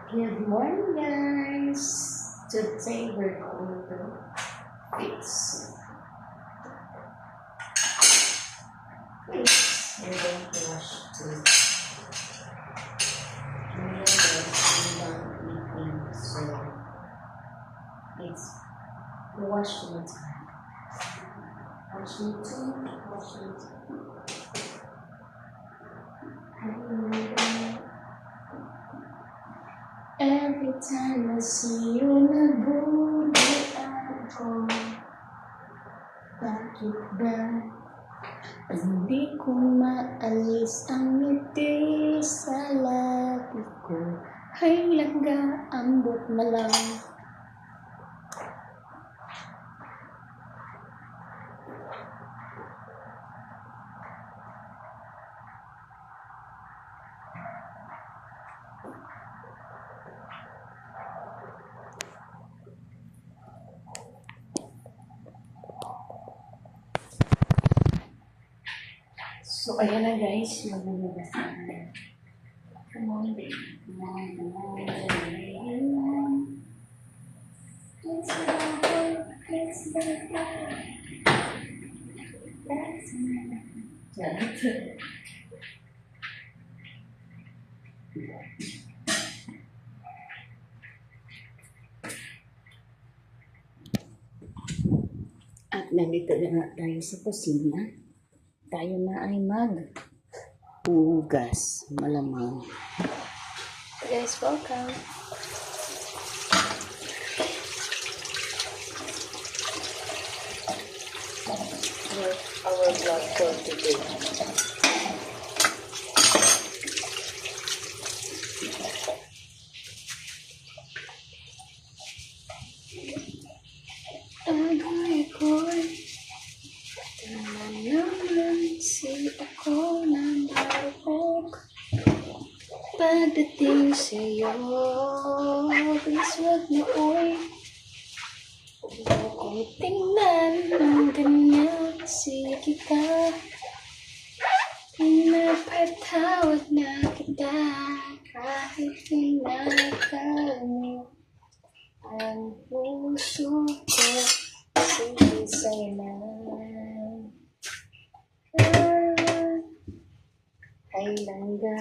Good morning, guys. Today we're going to fix. We're going to wash teeth. So it's wash your time. Washing teeth, washing teeth. Every time I see you, nabubuan ko. Bakit ba hindi ko maalis ang ngiti sa labi ko? Ay langga, ambot na lang. So, ayan na guys, magugugas na. Come on, baby. Come on, come on. Let's go, let's go. Let's go. At nandito na nga tayo sa kusina. Tayo na ay mag-hugas, malamang. Guys, welcome. Our vlog for today. Agoy. Naman si ako na marupok pagdating sa'yo. Please wag mo uy, huwag mo kong tingnan ng ganyan. Sige ka, pinapatawad na kita kahit pinakaw mo ang puso ko. Sige sa'yo na. Ay langga.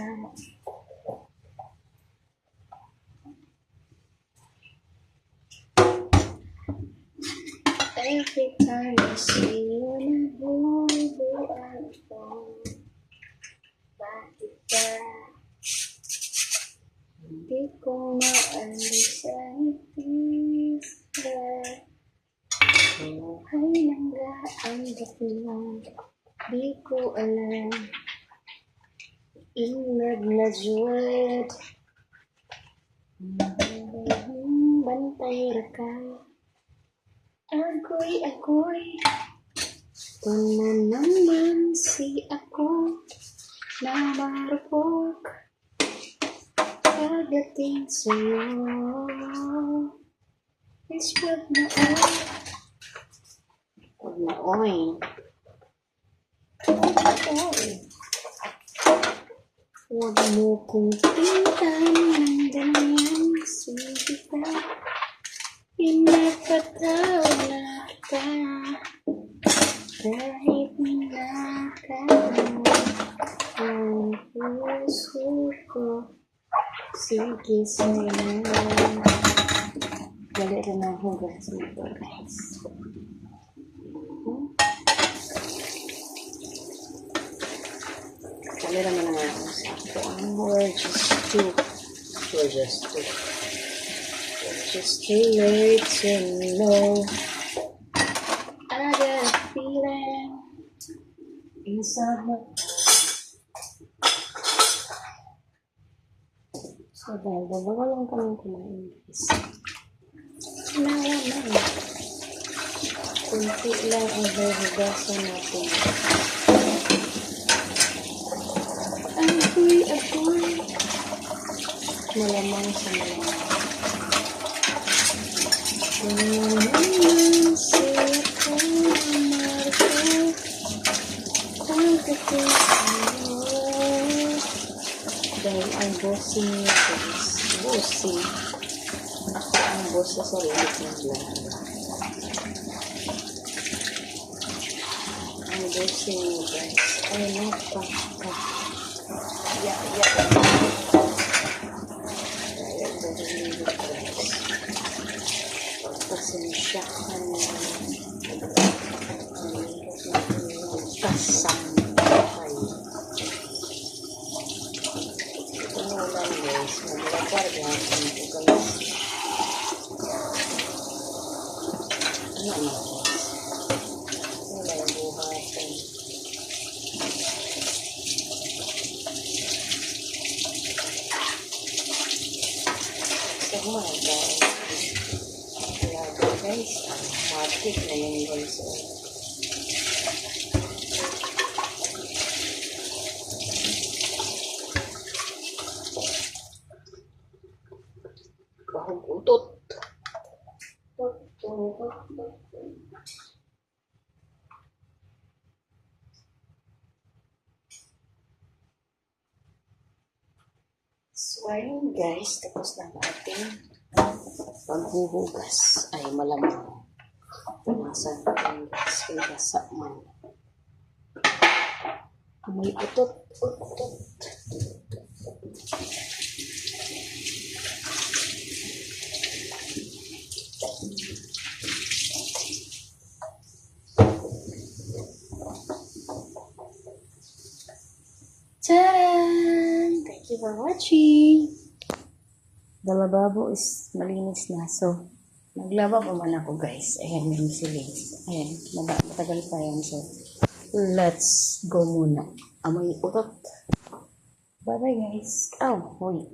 Every time I see you, nabubuan ko. Bakit ba hindi ko maalis ang isa? Ay langga, ang dakilang di ko alam. Inag na jud bantay ra ka. Agoy kung na naman si ako na marupok pagdating sa'yo. Please wag na oy. Huwag mo kong tingnan ng ganyan. Sige ka, pinapatawad na kita kahit minakaw mo ang puso ko. Sige sa'yo. Dali rin ang hugas nito guys. Dali naman nga ako sa ako. We're just too late to know. I got a feeling inside my. So dahil dalawa lang kami kumain guys. Naman. Kunti lang ang hugasan natin. Agoy. Malamang sa malamang. Kung naman siya ko marupok pagdating sa'yo. Dahil ay bossing guys. Bossing. Ako ang boss sa sarili kong vlog. Ang bossing guys. Ay napaka. Pasensyahan na kasang buhay. Ito na ulan guys. Maglakar lang ito guys. Ano na guys? Wala yung buhatan. Oh my God. Grabe guys. Matik na yun guys. Bahugutot. So ayun guys, tapos na natin paghuhugas. Ay malamang punasan natin guys, kaya basa man. May utot. Tadaan! Thank you for watching. The lababo is malinis na. So, naglaba pa man ako guys. Ayan, yung silings. Ayan, matagal pa yan. So, let's go muna. Amoy utot. Bye-bye guys. Oh, wait.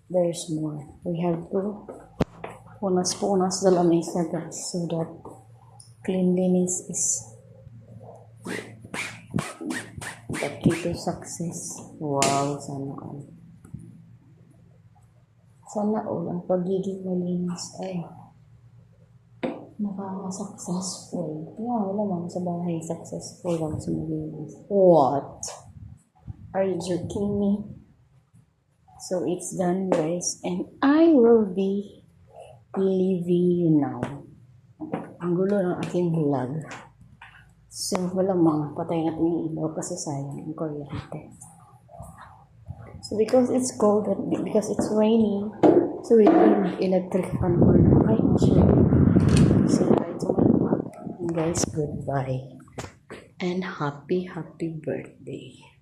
There's more. We have to punas the lamesa guys. So that cleanliness is the key to success. Wow, sana all. Sana all ang pagiging malinis ay nakaka-successful. Yeah, wala lang sa bahay successful lang sa malinis. What? Are you joking me? So it's done guys and I will be leaving you now. Ang gulo ng aking vlog. So, wala mga patay natin yung ilaw kasi sayang ang kuryente. So, because it's cold, because it's raining, so we need electric fan for now. Ay, sure. So, bye to my vlog. And guys, goodbye. And happy birthday.